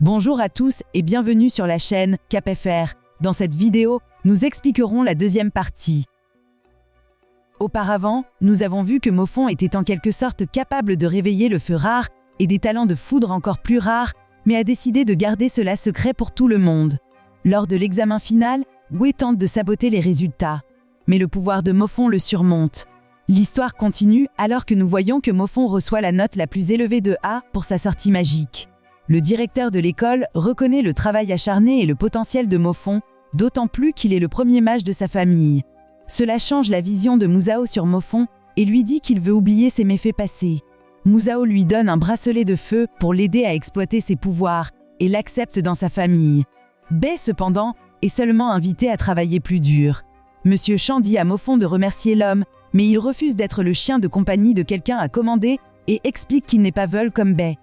Bonjour à tous et bienvenue sur la chaîne CapFR. Dans cette vidéo, nous expliquerons la deuxième partie. Auparavant, nous avons vu que Mofon était en quelque sorte capable de réveiller le feu rare et des talents de foudre encore plus rares, mais a décidé de garder cela secret pour tout le monde. Lors de l'examen final, Wei tente de saboter les résultats. Mais le pouvoir de Mofon le surmonte. L'histoire continue alors que nous voyons que Mofon reçoit la note la plus élevée de A pour sa sortie magique. Le directeur de l'école reconnaît le travail acharné et le potentiel de Mofon, d'autant plus qu'il est le premier mage de sa famille. Cela change la vision de Musao sur Mofon et lui dit qu'il veut oublier ses méfaits passés. Musao lui donne un bracelet de feu pour l'aider à exploiter ses pouvoirs et l'accepte dans sa famille. Bei, cependant, est seulement invité à travailler plus dur. Monsieur Chan dit à Mofon de remercier l'homme, mais il refuse d'être le chien de compagnie de quelqu'un à commander et explique qu'il n'est pas veule comme Bei.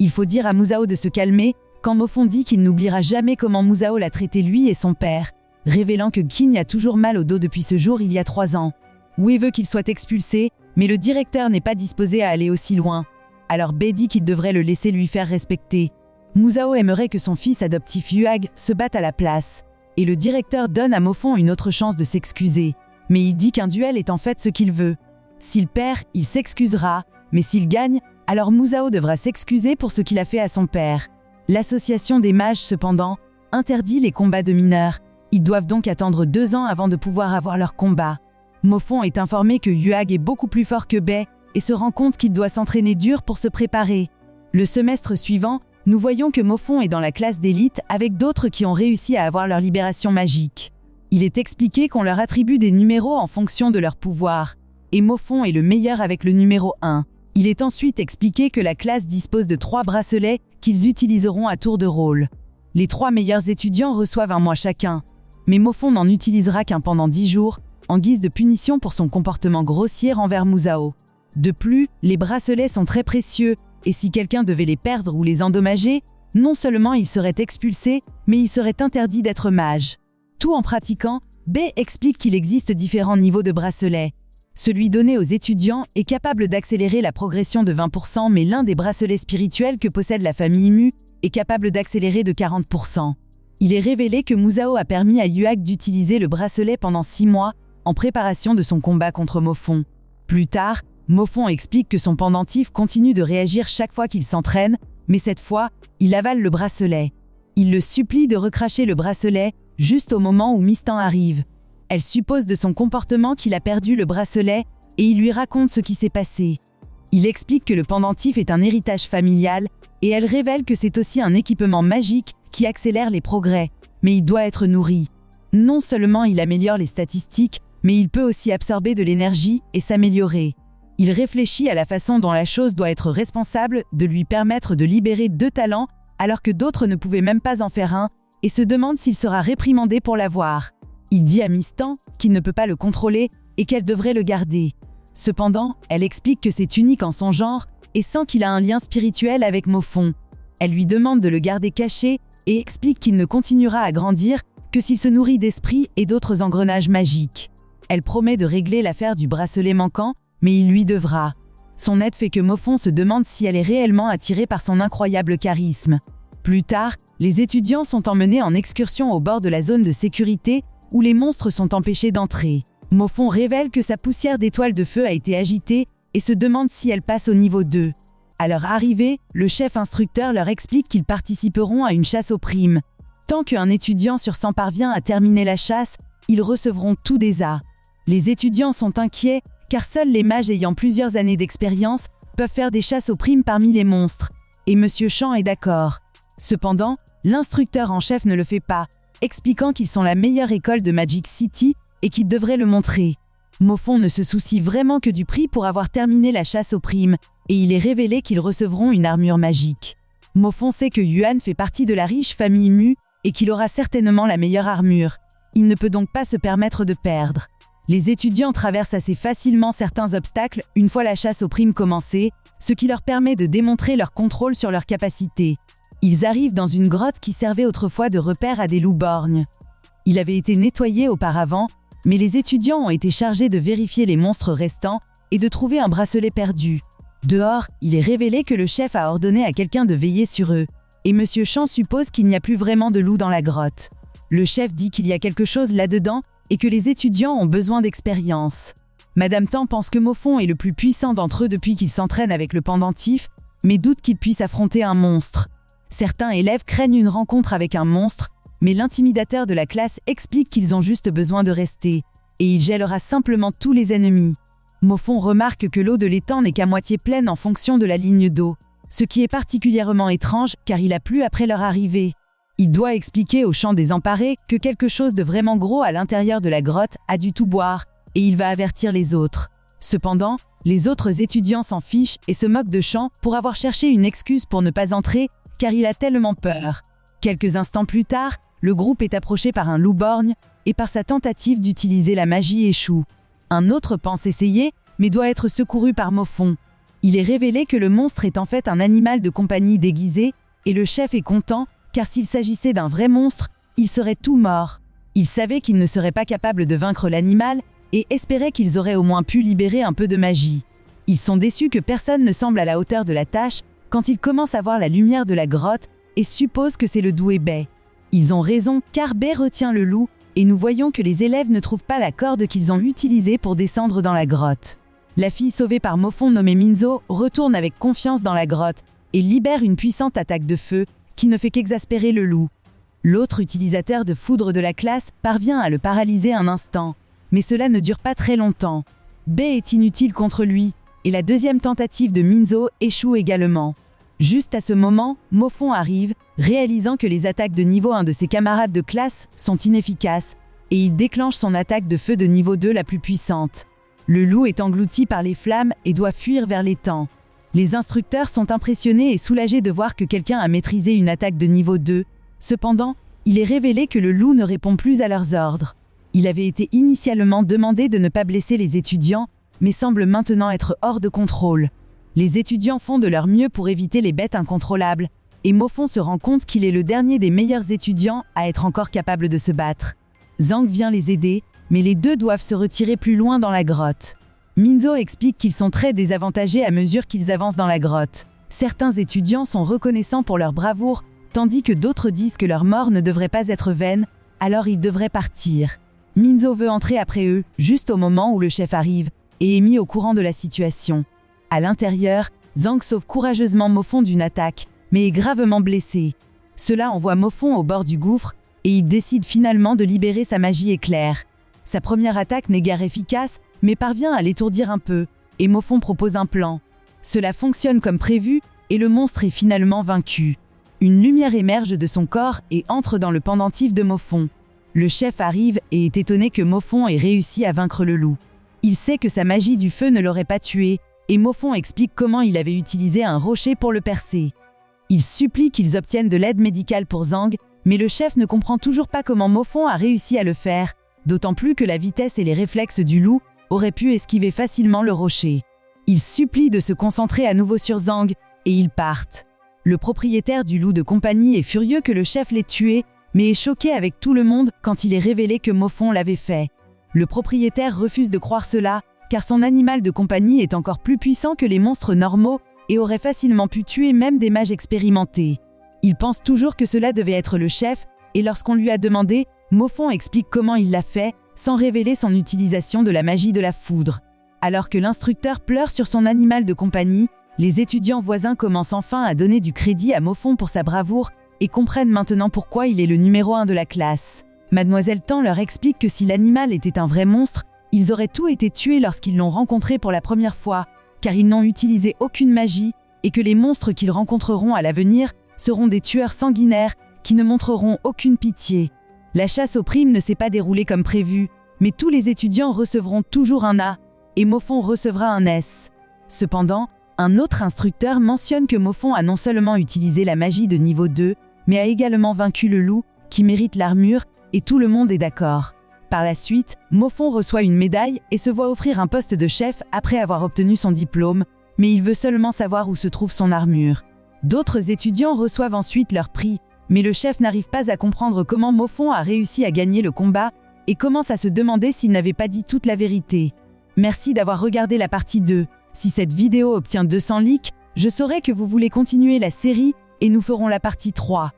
Il faut dire à Musao de se calmer quand Mofon dit qu'il n'oubliera jamais comment Musao l'a traité lui et son père, révélant que Qin a toujours mal au dos depuis ce jour il y a 3 ans. Wei veut qu'il soit expulsé, mais le directeur n'est pas disposé à aller aussi loin. Alors Bei dit qu'il devrait le laisser lui faire respecter. Musao aimerait que son fils adoptif Yuag se batte à la place. Et le directeur donne à Mofon une autre chance de s'excuser. Mais il dit qu'un duel est en fait ce qu'il veut. S'il perd, il s'excusera, mais s'il gagne, alors Musao devra s'excuser pour ce qu'il a fait à son père. L'association des mages, cependant, interdit les combats de mineurs. Ils doivent donc attendre 2 ans avant de pouvoir avoir leur combat. Mofon est informé que Yuag est beaucoup plus fort que Bei et se rend compte qu'il doit s'entraîner dur pour se préparer. Le semestre suivant, nous voyons que Mofon est dans la classe d'élite avec d'autres qui ont réussi à avoir leur libération magique. Il est expliqué qu'on leur attribue des numéros en fonction de leur pouvoir, et Mofon est le meilleur avec le numéro 1. Il est ensuite expliqué que la classe dispose de 3 bracelets qu'ils utiliseront à tour de rôle. Les 3 meilleurs étudiants reçoivent 1 mois chacun, mais Mofon n'en utilisera qu'un pendant 10 jours, en guise de punition pour son comportement grossier envers Musao. De plus, les bracelets sont très précieux, et si quelqu'un devait les perdre ou les endommager, non seulement il serait expulsé, mais il serait interdit d'être mage. Tout en pratiquant, Bei explique qu'il existe différents niveaux de bracelets. Celui donné aux étudiants est capable d'accélérer la progression de 20%, mais l'un des bracelets spirituels que possède la famille Mu est capable d'accélérer de 40%. Il est révélé que Musao a permis à Yuag d'utiliser le bracelet pendant 6 mois en préparation de son combat contre Mofon. Plus tard, Mofon explique que son pendentif continue de réagir chaque fois qu'il s'entraîne, mais cette fois, il avale le bracelet. Il le supplie de recracher le bracelet juste au moment où Mistan arrive. Elle suppose de son comportement qu'il a perdu le bracelet et il lui raconte ce qui s'est passé. Il explique que le pendentif est un héritage familial et elle révèle que c'est aussi un équipement magique qui accélère les progrès, mais il doit être nourri. Non seulement il améliore les statistiques, mais il peut aussi absorber de l'énergie et s'améliorer. Il réfléchit à la façon dont la chose doit être responsable de lui permettre de libérer 2 talents alors que d'autres ne pouvaient même pas en faire un et se demande s'il sera réprimandé pour l'avoir. Il dit à Mistan qu'il ne peut pas le contrôler et qu'elle devrait le garder. Cependant, elle explique que c'est unique en son genre et sent qu'il a un lien spirituel avec Mofon. Elle lui demande de le garder caché et explique qu'il ne continuera à grandir que s'il se nourrit d'esprit et d'autres engrenages magiques. Elle promet de régler l'affaire du bracelet manquant, mais il lui devra. Son aide fait que Mofon se demande si elle est réellement attirée par son incroyable charisme. Plus tard, les étudiants sont emmenés en excursion au bord de la zone de sécurité où les monstres sont empêchés d'entrer. Mofon révèle que sa poussière d'étoiles de feu a été agitée et se demande si elle passe au niveau 2. À leur arrivée, le chef instructeur leur explique qu'ils participeront à une chasse aux primes. Tant qu'un étudiant sur 100 parvient à terminer la chasse, ils recevront tout des A. Les étudiants sont inquiets car seuls les mages ayant plusieurs années d'expérience peuvent faire des chasses aux primes parmi les monstres. Et Monsieur Chan est d'accord. Cependant, l'instructeur en chef ne le fait pas, expliquant qu'ils sont la meilleure école de Magic City et qu'ils devraient le montrer. Mofon ne se soucie vraiment que du prix pour avoir terminé la chasse aux primes, et il est révélé qu'ils recevront une armure magique. Mofon sait que Yuan fait partie de la riche famille Mu et qu'il aura certainement la meilleure armure. Il ne peut donc pas se permettre de perdre. Les étudiants traversent assez facilement certains obstacles une fois la chasse aux primes commencée, ce qui leur permet de démontrer leur contrôle sur leurs capacités. Ils arrivent dans une grotte qui servait autrefois de repère à des loups borgnes. Il avait été nettoyé auparavant, mais les étudiants ont été chargés de vérifier les monstres restants et de trouver un bracelet perdu. Dehors, il est révélé que le chef a ordonné à quelqu'un de veiller sur eux. et Monsieur Chan suppose qu'il n'y a plus vraiment de loup dans la grotte. Le chef dit qu'il y a quelque chose là-dedans et que les étudiants ont besoin d'expérience. Madame Tan pense que Mofon est le plus puissant d'entre eux depuis qu'il s'entraîne avec le pendentif, mais doute qu'il puisse affronter un monstre. Certains élèves craignent une rencontre avec un monstre, mais l'intimidateur de la classe explique qu'ils ont juste besoin de rester, et il gèlera simplement tous les ennemis. Mofon remarque que l'eau de l'étang n'est qu'à moitié pleine en fonction de la ligne d'eau, ce qui est particulièrement étrange car il a plu après leur arrivée. Il doit expliquer au Chant désemparé que quelque chose de vraiment gros à l'intérieur de la grotte a dû tout boire, et il va avertir les autres. Cependant, les autres étudiants s'en fichent et se moquent de Chant pour avoir cherché une excuse pour ne pas entrer, car il a tellement peur. Quelques instants plus tard, le groupe est approché par un loup borgne, et par sa tentative d'utiliser la magie échoue. Un autre pense essayer, mais doit être secouru par Mofon. Il est révélé que le monstre est en fait un animal de compagnie déguisé, et le chef est content, car s'il s'agissait d'un vrai monstre, il serait tout mort. Il savait qu'il ne serait pas capable de vaincre l'animal, et espérait qu'ils auraient au moins pu libérer un peu de magie. Ils sont déçus que personne ne semble à la hauteur de la tâche quand ils commencent à voir la lumière de la grotte et supposent que c'est le doué Bai. Ils ont raison car Bai retient le loup et nous voyons que les élèves ne trouvent pas la corde qu'ils ont utilisée pour descendre dans la grotte. La fille sauvée par Mofon nommée Minzo retourne avec confiance dans la grotte et libère une puissante attaque de feu qui ne fait qu'exaspérer le loup. L'autre utilisateur de foudre de la classe parvient à le paralyser un instant. Mais cela ne dure pas très longtemps. Bai est inutile contre lui, et la deuxième tentative de Minzo échoue également. Juste à ce moment, Mofon arrive, réalisant que les attaques de niveau 1 de ses camarades de classe sont inefficaces, et il déclenche son attaque de feu de niveau 2 la plus puissante. Le loup est englouti par les flammes et doit fuir vers l'étang. Les instructeurs sont impressionnés et soulagés de voir que quelqu'un a maîtrisé une attaque de niveau 2. Cependant, il est révélé que le loup ne répond plus à leurs ordres. Il avait été initialement demandé de ne pas blesser les étudiants, mais semble maintenant être hors de contrôle. Les étudiants font de leur mieux pour éviter les bêtes incontrôlables, et Mofon se rend compte qu'il est le dernier des meilleurs étudiants à être encore capable de se battre. Zhang vient les aider, mais les deux doivent se retirer plus loin dans la grotte. Minzo explique qu'ils sont très désavantagés à mesure qu'ils avancent dans la grotte. Certains étudiants sont reconnaissants pour leur bravoure, tandis que d'autres disent que leur mort ne devrait pas être vaine, alors ils devraient partir. Minzo veut entrer après eux, juste au moment où le chef arrive, et est mis au courant de la situation. À l'intérieur, Zhang sauve courageusement Mofon d'une attaque, mais est gravement blessé. Cela envoie Mofon au bord du gouffre, et il décide finalement de libérer sa magie éclair. Sa première attaque n'est guère efficace, mais parvient à l'étourdir un peu, et Mofon propose un plan. Cela fonctionne comme prévu, et le monstre est finalement vaincu. Une lumière émerge de son corps et entre dans le pendentif de Mofon. Le chef arrive et est étonné que Mofon ait réussi à vaincre le loup. Il sait que sa magie du feu ne l'aurait pas tué, et Mofon explique comment il avait utilisé un rocher pour le percer. Il supplie qu'ils obtiennent de l'aide médicale pour Zhang, mais le chef ne comprend toujours pas comment Mofon a réussi à le faire, d'autant plus que la vitesse et les réflexes du loup auraient pu esquiver facilement le rocher. Il supplie de se concentrer à nouveau sur Zhang, et ils partent. Le propriétaire du loup de compagnie est furieux que le chef l'ait tué, mais est choqué avec tout le monde quand il est révélé que Mofon l'avait fait. Le propriétaire refuse de croire cela, car son animal de compagnie est encore plus puissant que les monstres normaux et aurait facilement pu tuer même des mages expérimentés. Il pense toujours que cela devait être le chef, et lorsqu'on lui a demandé, Mofon explique comment il l'a fait, sans révéler son utilisation de la magie de la foudre. Alors que l'instructeur pleure sur son animal de compagnie, les étudiants voisins commencent enfin à donner du crédit à Mofon pour sa bravoure, et comprennent maintenant pourquoi il est le numéro 1 de la classe. Mademoiselle Tan leur explique que si l'animal était un vrai monstre, ils auraient tous été tués lorsqu'ils l'ont rencontré pour la première fois, car ils n'ont utilisé aucune magie, et que les monstres qu'ils rencontreront à l'avenir seront des tueurs sanguinaires qui ne montreront aucune pitié. La chasse aux primes ne s'est pas déroulée comme prévu, mais tous les étudiants recevront toujours un A, et Mofon recevra un S. Cependant, un autre instructeur mentionne que Mofon a non seulement utilisé la magie de niveau 2, mais a également vaincu le loup, qui mérite l'armure, et tout le monde est d'accord. Par la suite, Mofon reçoit une médaille et se voit offrir un poste de chef après avoir obtenu son diplôme, mais il veut seulement savoir où se trouve son armure. D'autres étudiants reçoivent ensuite leur prix, mais le chef n'arrive pas à comprendre comment Mofon a réussi à gagner le combat et commence à se demander s'il n'avait pas dit toute la vérité. Merci d'avoir regardé la partie 2. Si cette vidéo obtient 200 likes, je saurai que vous voulez continuer la série et nous ferons la partie 3.